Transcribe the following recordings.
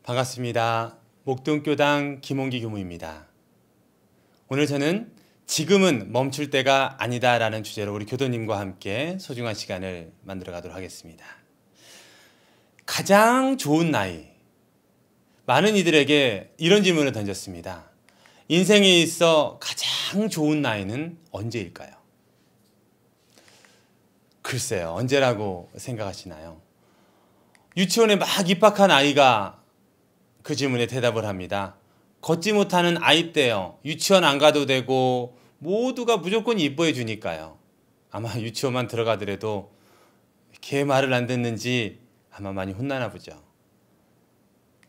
반갑습니다. 목동교당 김홍기 교무입니다. 오늘 저는 지금은 멈출 때가 아니다 라는 주제로 우리 교도님과 함께 소중한 시간을 만들어 가도록 하겠습니다. 가장 좋은 나이. 많은 이들에게 이런 질문을 던졌습니다. 인생에 있어 가장 좋은 나이는 언제일까요? 글쎄요, 언제라고 생각하시나요? 유치원에 막 입학한 아이가 그 질문에 대답을 합니다. 걷지 못하는 아이 때요. 유치원 안 가도 되고 모두가 무조건 이뻐해 주니까요. 아마 유치원만 들어가더라도 걔 말을 안 듣는지 아마 많이 혼나나 보죠.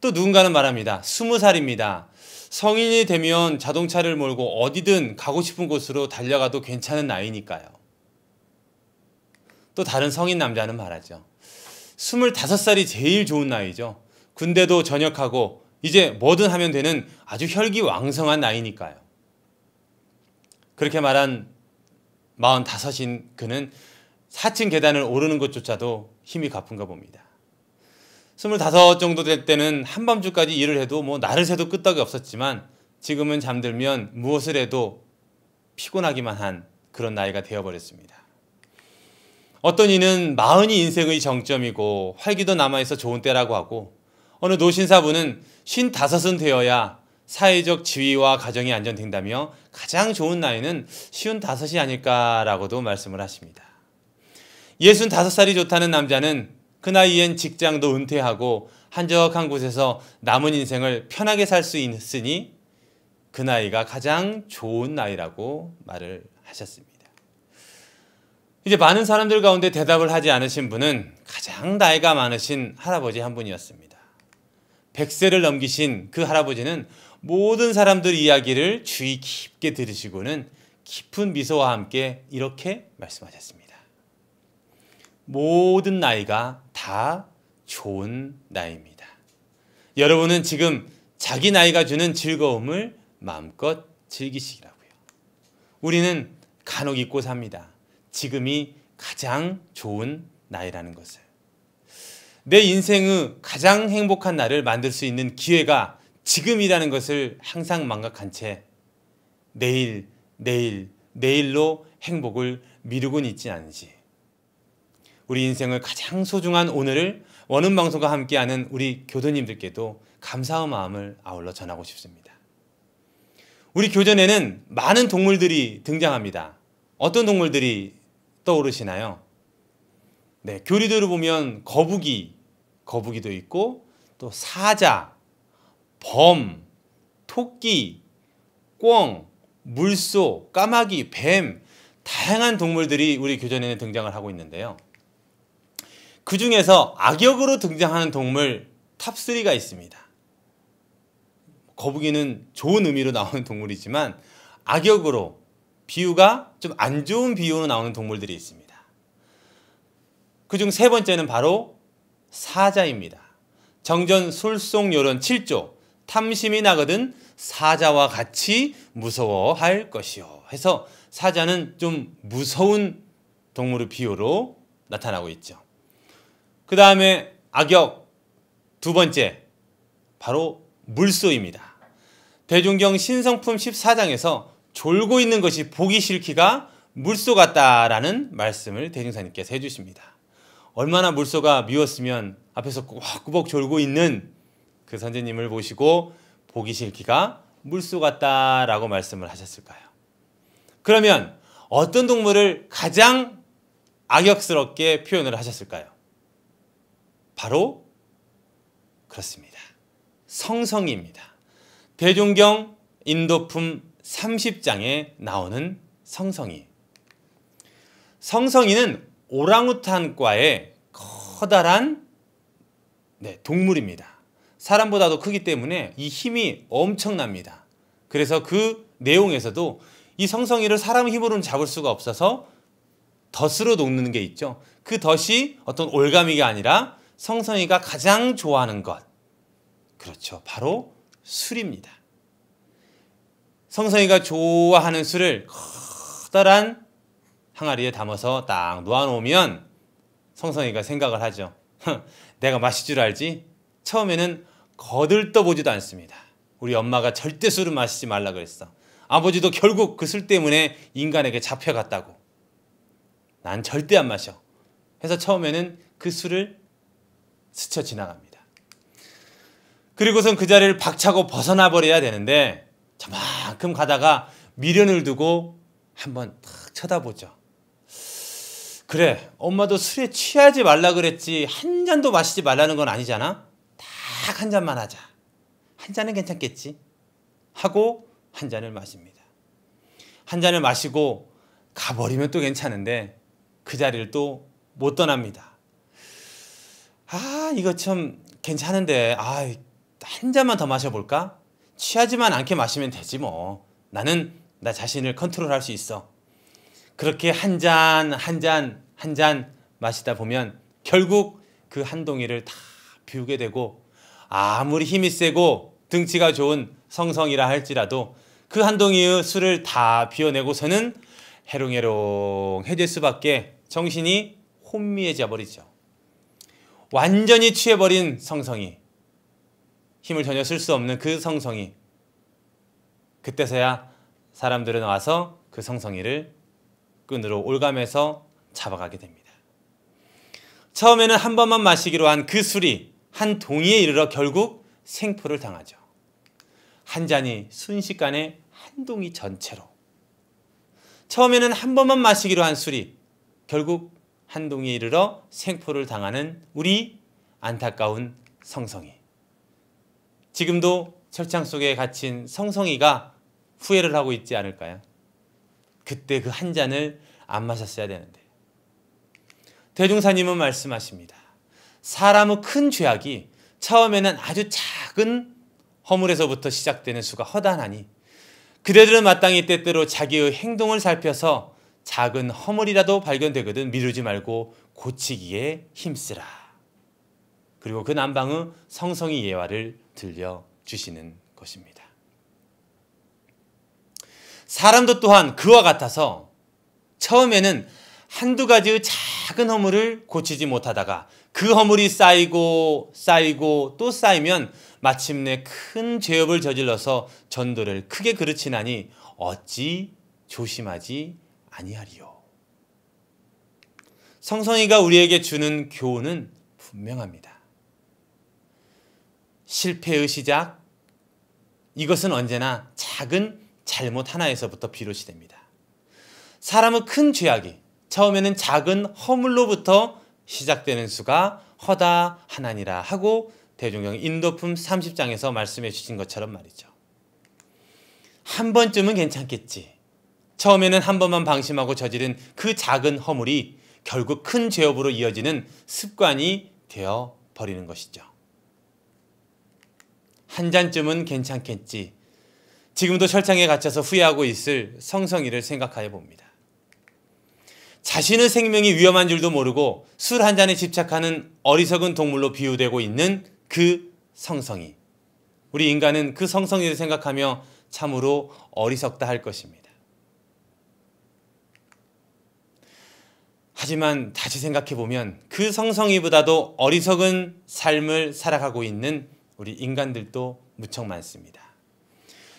또 누군가는 말합니다. 20살입니다. 성인이 되면 자동차를 몰고 어디든 가고 싶은 곳으로 달려가도 괜찮은 나이니까요. 또 다른 성인 남자는 말하죠. 25살이 제일 좋은 나이죠. 군대도 전역하고 이제 뭐든 하면 되는 아주 혈기왕성한 나이니까요. 그렇게 말한 45인 그는 4층 계단을 오르는 것조차도 힘이 가쁜가 봅니다. 25 정도 될 때는 한밤중까지 일을 해도 날을 새도 끄떡이 없었지만 지금은 잠들면 무엇을 해도 피곤하기만 한 그런 나이가 되어버렸습니다. 어떤 이는 40이 인생의 정점이고 활기도 남아있어 좋은 때라고 하고 어느 노신사분은 55은 되어야 사회적 지위와 가정이 안정된다며 가장 좋은 나이는 55이 아닐까라고도 말씀을 하십니다. 65살이 좋다는 남자는 그 나이엔 직장도 은퇴하고 한적한 곳에서 남은 인생을 편하게 살 수 있으니 그 나이가 가장 좋은 나이라고 말을 하셨습니다. 이제 많은 사람들 가운데 대답을 하지 않으신 분은 가장 나이가 많으신 할아버지 한 분이었습니다. 100세를 넘기신 그 할아버지는 모든 사람들 이야기를 주의 깊게 들으시고는 깊은 미소와 함께 이렇게 말씀하셨습니다. 모든 나이가 다 좋은 나이입니다. 여러분은 지금 자기 나이가 주는 즐거움을 마음껏 즐기시라고요. 우리는 간혹 잊고 삽니다. 지금이 가장 좋은 나이라는 것을. 내 인생의 가장 행복한 날을 만들 수 있는 기회가 지금이라는 것을 항상 망각한 채 내일로 행복을 미루곤 있지 않은지. 우리 인생을 가장 소중한 오늘을 원음방송과 함께하는 우리 교도님들께도 감사의 마음을 아울러 전하고 싶습니다. 우리 교전에는 많은 동물들이 등장합니다. 어떤 동물들이 떠오르시나요? 네, 교리대로 보면 거북이도 있고 또 사자, 범, 토끼, 꿩, 물소, 까마귀, 뱀 다양한 동물들이 우리 교전에는 등장을 하고 있는데요. 그 중에서 악역으로 등장하는 동물 탑3가 있습니다. 거북이는 좋은 의미로 나오는 동물이지만 악역으로 비유가 좀 안 좋은 비유로 나오는 동물들이 있습니다. 그중 세 번째는 바로 사자입니다. 정전 술송요론 7조 탐심이 나거든 사자와 같이 무서워할 것이요 해서 사자는 좀 무서운 동물의 비유로 나타나고 있죠. 그 다음에 악역 두 번째 바로 물소입니다. 대종경 신성품 14장에서 졸고 있는 것이 보기 싫기가 물소 같다라는 말씀을 대종사님께서 해주십니다. 얼마나 물소가 미웠으면 앞에서 꾸벅꾸벅 졸고 있는 그 선생님을 보시고 보기 싫기가 물소 같다라고 말씀을 하셨을까요? 그러면 어떤 동물을 가장 악역스럽게 표현을 하셨을까요? 바로 그렇습니다. 성성이입니다. 대종경 인도품 30장에 나오는 성성이. 성성이는 오랑우탄과의 커다란 동물입니다. 사람보다도 크기 때문에 이 힘이 엄청납니다. 그래서 그 내용에서도 이 성성이를 사람 힘으로는 잡을 수가 없어서 덫으로 놓는 게 있죠. 그 덫이 어떤 올가미가 아니라 성성이가 가장 좋아하는 것. 그렇죠. 바로 술입니다. 성성이가 좋아하는 술을 커다란 항아리에 담아서 딱 놓아놓으면 성성이가 생각을 하죠. 내가 마실 줄 알지? 처음에는 거들떠보지도 않습니다. 우리 엄마가 절대 술을 마시지 말라 그랬어. 아버지도 결국 그 술 때문에 인간에게 잡혀갔다고. 난 절대 안 마셔. 해서 처음에는 그 술을 스쳐 지나갑니다. 그리고선 그 자리를 박차고 벗어나 버려야 되는데 저만큼 가다가 미련을 두고 한번 탁 쳐다보죠. 그래, 엄마도 술에 취하지 말라 그랬지 한 잔도 마시지 말라는 건 아니잖아. 딱 한 잔만 하자. 한 잔은 괜찮겠지 하고 한 잔을 마십니다. 한 잔을 마시고 가버리면 또 괜찮은데 그 자리를 또 못 떠납니다. 이거 참 괜찮은데 한 잔만 더 마셔볼까? 취하지만 않게 마시면 되지 뭐. 나는 나 자신을 컨트롤할 수 있어. 그렇게 한 잔 마시다 보면 결국 그 한 동이를 다 비우게 되고 아무리 힘이 세고 등치가 좋은 성성이라 할지라도 그 한 동이의 술을 다 비워내고서는 해롱해롱해질 수밖에 정신이 혼미해져 버리죠. 완전히 취해버린 성성이, 힘을 전혀 쓸 수 없는 그 성성이, 그때서야 사람들은 와서 그 성성이를 끈으로 올가매서 잡아가게 됩니다. 처음에는 한 번만 마시기로 한 그 술이 한 동이에 이르러 결국 생포를 당하죠. 한 잔이 순식간에 한 동이 전체로. 처음에는 한 번만 마시기로 한 술이 결국 한 동이에 이르러 생포를 당하는 우리 안타까운 성성이. 지금도 철창 속에 갇힌 성성이가 후회를 하고 있지 않을까요? 그때 그 한 잔을 안 마셨어야 되는데. 대중사님은 말씀하십니다. 사람의 큰 죄악이 처음에는 아주 작은 허물에서부터 시작되는 수가 허다하니 그대들은 마땅히 때때로 자기의 행동을 살펴서 작은 허물이라도 발견되거든 미루지 말고 고치기에 힘쓰라. 그리고 그 남방의 성성이 예화를 들려주시는 것입니다. 사람도 또한 그와 같아서 처음에는 한두 가지의 작은 허물을 고치지 못하다가 그 허물이 쌓이고 또 쌓이면 마침내 큰 죄업을 저질러서 전도를 크게 그르치나니 어찌 조심하지 아니하리요. 성성이가 우리에게 주는 교훈은 분명합니다. 실패의 시작, 이것은 언제나 작은 잘못 하나에서부터 비롯이 됩니다. 사람의 큰 죄악이 처음에는 작은 허물로부터 시작되는 수가 허다하나니라 하고 대종경 인도품 30장에서 말씀해 주신 것처럼 말이죠. 한 번쯤은 괜찮겠지. 처음에는 한 번만 방심하고 저지른 그 작은 허물이 결국 큰 죄업으로 이어지는 습관이 되어 버리는 것이죠. 한 잔쯤은 괜찮겠지. 지금도 철창에 갇혀서 후회하고 있을 성성이를 생각하여 봅니다. 자신의 생명이 위험한 줄도 모르고 술 한 잔에 집착하는 어리석은 동물로 비유되고 있는 그 성성이. 우리 인간은 그 성성이를 생각하며 참으로 어리석다 할 것입니다. 하지만 다시 생각해 보면 그 성성이보다도 어리석은 삶을 살아가고 있는 우리 인간들도 무척 많습니다.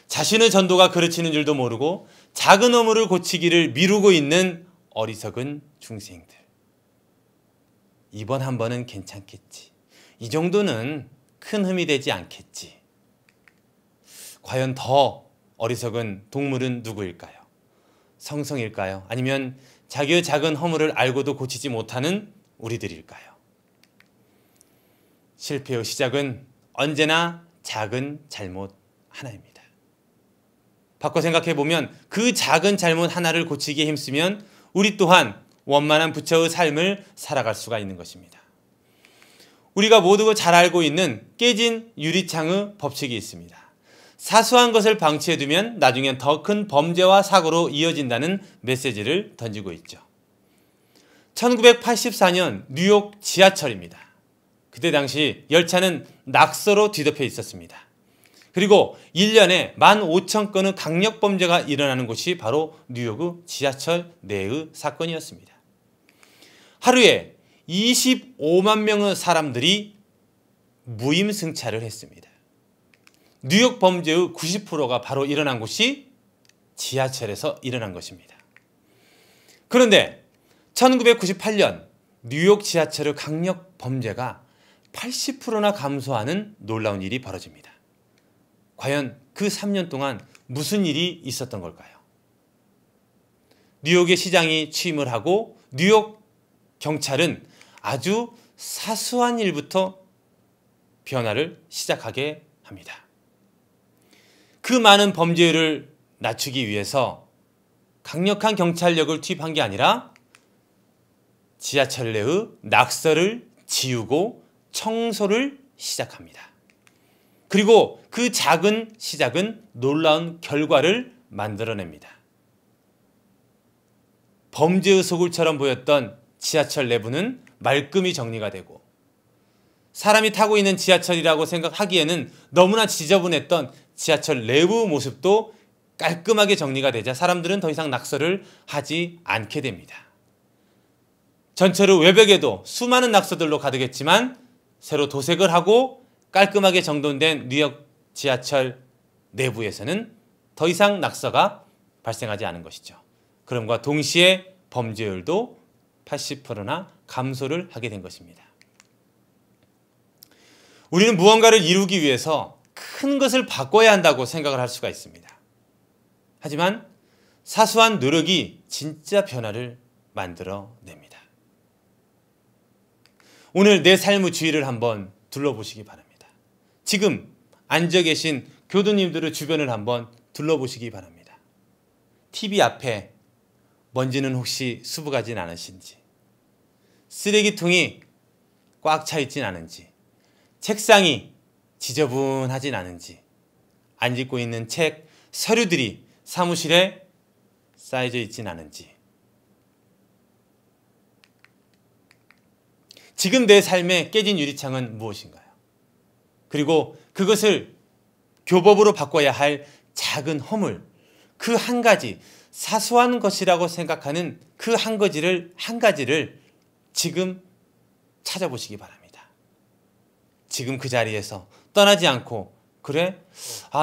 자신의 전도가 그르치는 줄도 모르고 작은 허물을 고치기를 미루고 있는 어리석은 중생들. 이번 한 번은 괜찮겠지. 이 정도는 큰 흠이 되지 않겠지. 과연 더 어리석은 동물은 누구일까요? 성성일까요? 아니면 자기의 작은 허물을 알고도 고치지 못하는 우리들일까요? 실패의 시작은 언제나 작은 잘못 하나입니다. 바꿔 생각해보면 그 작은 잘못 하나를 고치기에 힘쓰면 우리 또한 원만한 부처의 삶을 살아갈 수가 있는 것입니다. 우리가 모두 잘 알고 있는 깨진 유리창의 법칙이 있습니다. 사소한 것을 방치해두면 나중엔 더 큰 범죄와 사고로 이어진다는 메시지를 던지고 있죠. 1984년 뉴욕 지하철입니다. 그때 당시 열차는 낙서로 뒤덮여 있었습니다. 그리고 1년에 15,000건의 강력범죄가 일어나는 곳이 바로 뉴욕의 지하철 내의 사건이었습니다. 하루에 25만 명의 사람들이 무임승차를 했습니다. 뉴욕 범죄의 90%가 바로 일어난 곳이 지하철에서 일어난 것입니다. 그런데 1998년 뉴욕 지하철의 강력 범죄가 80%나 감소하는 놀라운 일이 벌어집니다. 과연 그 3년 동안 무슨 일이 있었던 걸까요? 뉴욕의 시장이 취임을 하고 뉴욕 경찰은 아주 사소한 일부터 변화를 시작하게 합니다. 그 많은 범죄율을 낮추기 위해서 강력한 경찰력을 투입한 게 아니라 지하철 내의 낙서를 지우고 청소를 시작합니다. 그리고 그 작은 시작은 놀라운 결과를 만들어냅니다. 범죄의 소굴처럼 보였던 지하철 내부는 말끔히 정리가 되고 사람이 타고 있는 지하철이라고 생각하기에는 너무나 지저분했던 지하철 내부 모습도 깔끔하게 정리가 되자 사람들은 더 이상 낙서를 하지 않게 됩니다. 전철의 외벽에도 수많은 낙서들로 가득했지만 새로 도색을 하고 깔끔하게 정돈된 뉴욕 지하철 내부에서는 더 이상 낙서가 발생하지 않은 것이죠. 그럼과 동시에 범죄율도 80%나 감소를 하게 된 것입니다. 우리는 무언가를 이루기 위해서 큰 것을 바꿔야 한다고 생각을 할 수가 있습니다. 하지만 사소한 노력이 진짜 변화를 만들어냅니다. 오늘 내 삶의 주위를 한번 둘러보시기 바랍니다. 지금 앉아 계신 교도님들의 주변을 한번 둘러보시기 바랍니다. TV 앞에 먼지는 혹시 수북하진 않으신지, 쓰레기통이 꽉 차 있진 않은지, 책상이 지저분하진 않은지, 안 읽고 있는 책, 서류들이 사무실에 쌓여져 있진 않은지, 지금 내 삶에 깨진 유리창은 무엇인가요? 그리고 그것을 교법으로 바꿔야 할 작은 허물, 그 한 가지, 사소한 것이라고 생각하는 그 한 가지를 지금 찾아보시기 바랍니다. 지금 그 자리에서 떠나지 않고, 그래?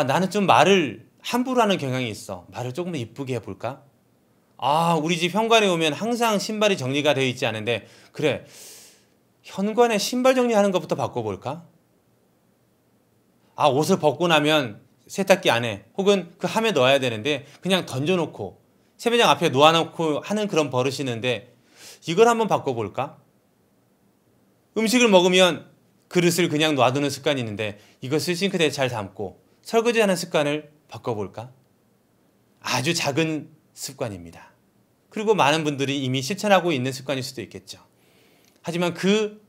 나는 좀 말을 함부로 하는 경향이 있어. 말을 조금 더 이쁘게 해볼까? 우리 집 현관에 오면 항상 신발이 정리가 되어 있지 않은데, 그래, 현관에 신발 정리하는 것부터 바꿔볼까? 옷을 벗고 나면 세탁기 안에 혹은 그 함에 넣어야 되는데 그냥 던져놓고 세면장 앞에 놓아놓고 하는 그런 버릇이 있는데 이걸 한번 바꿔볼까? 음식을 먹으면 그릇을 그냥 놔두는 습관이 있는데 이것을 싱크대에 잘 담고 설거지하는 습관을 바꿔볼까? 아주 작은 습관입니다. 그리고 많은 분들이 이미 실천하고 있는 습관일 수도 있겠죠. 하지만 그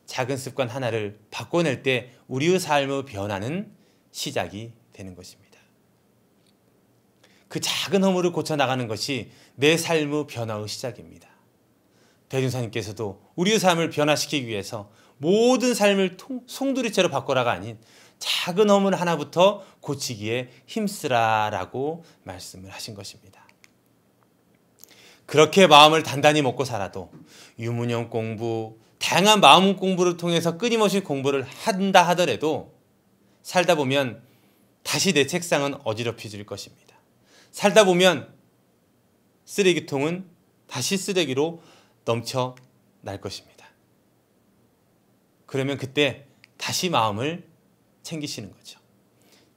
작은 습관 하나를 바꿔낼 때 우리의 삶의 변화는 시작이 되는 것입니다. 그 작은 허물을 고쳐나가는 것이 내 삶의 변화의 시작입니다. 대중사님께서도 우리의 삶을 변화시키기 위해서 모든 삶을 송두리째로 바꿔라가 아닌 작은 허물 하나부터 고치기에 힘쓰라라고 말씀을 하신 것입니다. 그렇게 마음을 단단히 먹고 살아도 유문형 공부, 다양한 마음 공부를 통해서 끊임없이 공부를 한다 하더라도 살다 보면 다시 내 책상은 어지럽혀질 것입니다. 살다 보면 쓰레기통은 다시 쓰레기로 넘쳐날 것입니다. 그러면 그때 다시 마음을 챙기시는 거죠.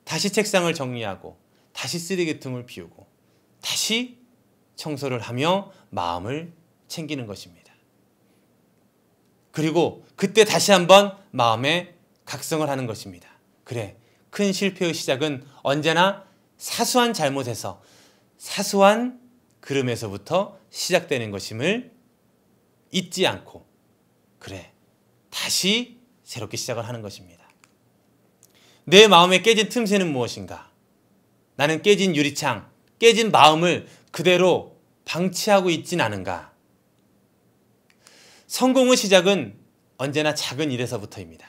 다시 책상을 정리하고 다시 쓰레기통을 비우고 다시 청소를 하며 마음을 챙기는 것입니다. 그리고 그때 다시 한번 마음에 각성을 하는 것입니다. 그래, 큰 실패의 시작은 언제나 사소한 잘못에서 사소한 걸음에서부터 시작되는 것임을 잊지 않고 그래, 다시 새롭게 시작을 하는 것입니다. 내 마음에 깨진 틈새는 무엇인가? 나는 깨진 유리창, 깨진 마음을 그대로 방치하고 있진 않은가? 성공의 시작은 언제나 작은 일에서부터입니다.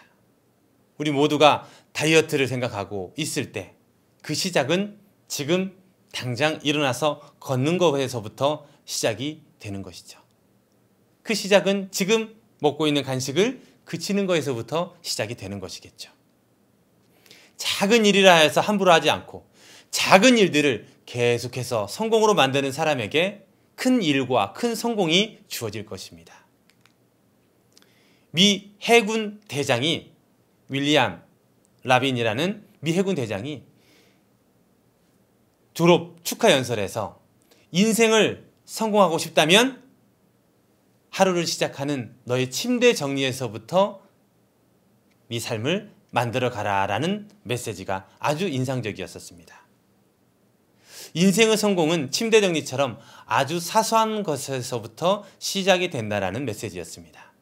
우리 모두가 다이어트를 생각하고 있을 때 그 시작은 지금 당장 일어나서 걷는 것에서부터 시작이 되는 것이죠. 그 시작은 지금 먹고 있는 간식을 그치는 거에서부터 시작이 되는 것이겠죠. 작은 일이라 해서 함부로 하지 않고 작은 일들을 계속해서 성공으로 만드는 사람에게 큰 일과 큰 성공이 주어질 것입니다. 미 해군 대장이 윌리엄 라빈이라는 미 해군 대장이 졸업 축하 연설에서 인생을 성공하고 싶다면 하루를 시작하는 너의 침대 정리에서부터 네 삶을 만들어 가라라는 메시지가 아주 인상적이었었습니다. 인생의 성공은 침대 정리처럼 아주 사소한 것에서부터 시작이 된다라는 메시지였습니다.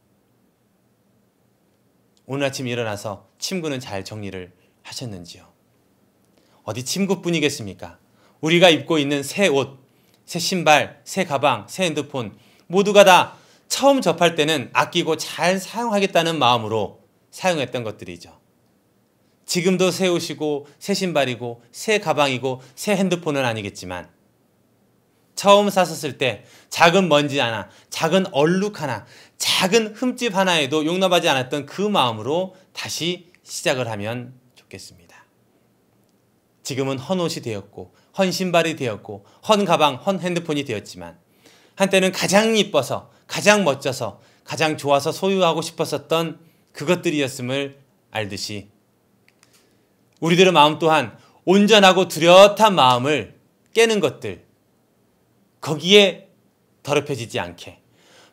오늘 아침 일어나서 침구는 잘 정리를 하셨는지요? 어디 침구뿐이겠습니까? 우리가 입고 있는 새 옷, 새 신발, 새 가방, 새 핸드폰 모두가 다 처음 접할 때는 아끼고 잘 사용하겠다는 마음으로 사용했던 것들이죠. 지금도 새 옷이고 새 신발이고 새 가방이고 새 핸드폰은 아니겠지만 처음 샀었을 때 작은 먼지 하나, 작은 얼룩 하나, 작은 흠집 하나에도 용납하지 않았던 그 마음으로 다시 시작을 하면 좋겠습니다. 지금은 헌 옷이 되었고 헌 신발이 되었고 헌 가방, 헌 핸드폰이 되었지만 한때는 가장 이뻐서 가장 멋져서 가장 좋아서 소유하고 싶었었던 그것들이었음을 알듯이 우리들의 마음 또한 온전하고 뚜렷한 마음을 깨는 것들, 거기에 더럽혀지지 않게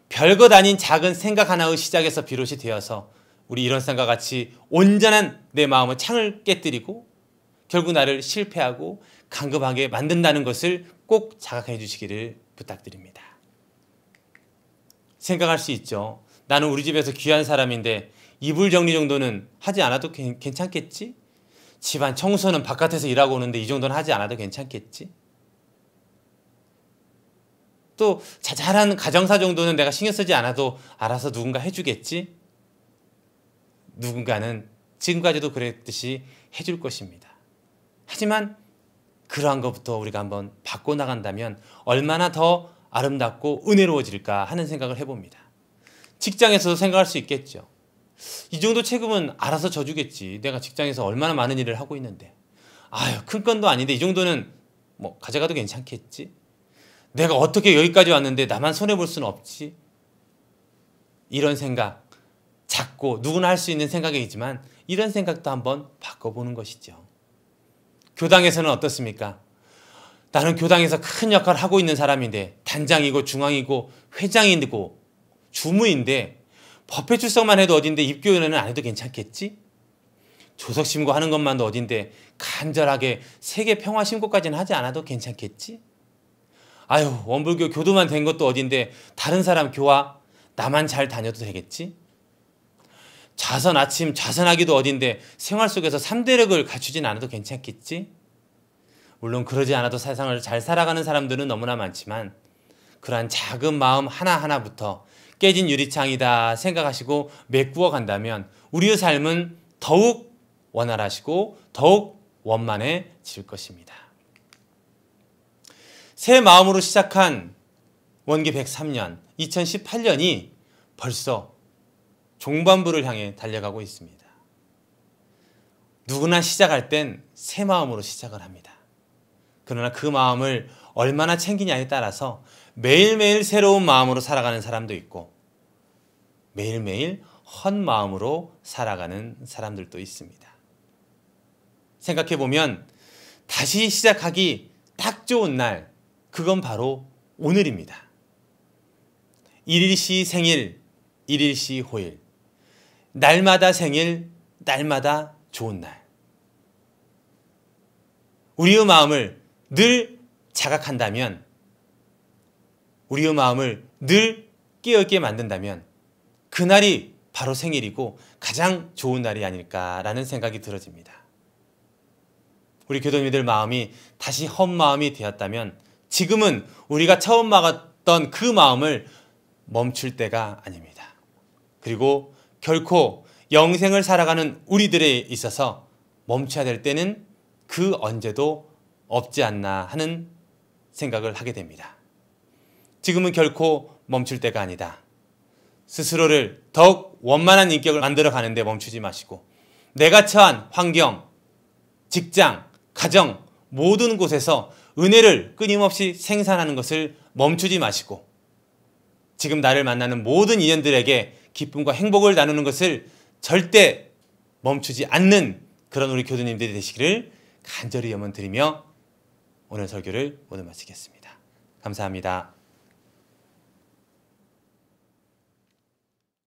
별것 아닌 작은 생각 하나의 시작에서 비롯이 되어서 우리 이런 생각과 같이 온전한 내 마음의 창을 깨뜨리고 결국 나를 실패하고 강급하게 만든다는 것을 꼭 자각해 주시기를 부탁드립니다. 생각할 수 있죠. 나는 우리 집에서 귀한 사람인데 이불 정리 정도는 하지 않아도 괜찮겠지? 집안 청소는 바깥에서 일하고 오는데 이 정도는 하지 않아도 괜찮겠지? 또 자잘한 가정사 정도는 내가 신경 쓰지 않아도 알아서 누군가 해주겠지? 누군가는 지금까지도 그랬듯이 해줄 것입니다. 하지만 그러한 것부터 우리가 한번 바꿔나간다면 얼마나 더 아름답고 은혜로워질까 하는 생각을 해봅니다. 직장에서도 생각할 수 있겠죠. 이 정도 책임은 알아서 져주겠지. 내가 직장에서 얼마나 많은 일을 하고 있는데. 아유, 큰 건도 아닌데 이 정도는 뭐 가져가도 괜찮겠지. 내가 어떻게 여기까지 왔는데 나만 손해볼 수는 없지. 이런 생각, 작고 누구나 할 수 있는 생각이지만 이런 생각도 한번 바꿔보는 것이죠. 교당에서는 어떻습니까? 나는 교당에서 큰 역할을 하고 있는 사람인데 단장이고 중앙이고 회장이고 주무인데 법회 출석만 해도 어딘데 입교연회는 안 해도 괜찮겠지? 조석 신고하는 것만도 어딘데 간절하게 세계 평화 신고까지는 하지 않아도 괜찮겠지? 아유, 원불교 교도만 된 것도 어딘데 다른 사람 교화 나만 잘 다녀도 되겠지? 자선 아침 자선하기도 어딘데 생활 속에서 3대력을 갖추진 않아도 괜찮겠지? 물론 그러지 않아도 세상을 잘 살아가는 사람들은 너무나 많지만 그러한 작은 마음 하나하나부터 깨진 유리창이다 생각하시고 메꾸어 간다면 우리의 삶은 더욱 원활하시고 더욱 원만해질 것입니다. 새 마음으로 시작한 원기 103년 2018년이 벌써 종반부를 향해 달려가고 있습니다. 누구나 시작할 땐 새 마음으로 시작을 합니다. 그러나 그 마음을 얼마나 챙기냐에 따라서 매일매일 새로운 마음으로 살아가는 사람도 있고 매일매일 헌 마음으로 살아가는 사람들도 있습니다. 생각해보면 다시 시작하기 딱 좋은 날, 그건 바로 오늘입니다. 일일시 생일, 일일시 호일. 날마다 생일, 날마다 좋은 날. 우리의 마음을 늘 자각한다면, 우리의 마음을 늘 깨어있게 만든다면 그날이 바로 생일이고 가장 좋은 날이 아닐까라는 생각이 들어집니다. 우리 교도님들 마음이 다시 헌 마음이 되었다면 지금은 우리가 처음 막았던 그 마음을 멈출 때가 아닙니다. 그리고 결코 영생을 살아가는 우리들에 있어서 멈춰야 될 때는 그 언제도 없지 않나 하는 생각을 하게 됩니다. 지금은 결코 멈출 때가 아니다. 스스로를 더욱 원만한 인격을 만들어 가는데 멈추지 마시고 내가 처한 환경, 직장, 가정 모든 곳에서 은혜를 끊임없이 생산하는 것을 멈추지 마시고 지금 나를 만나는 모든 인연들에게 기쁨과 행복을 나누는 것을 절대 멈추지 않는 그런 우리 교도님들이 되시기를 간절히 염원드리며 오늘 설교를 모두 마치겠습니다. 감사합니다.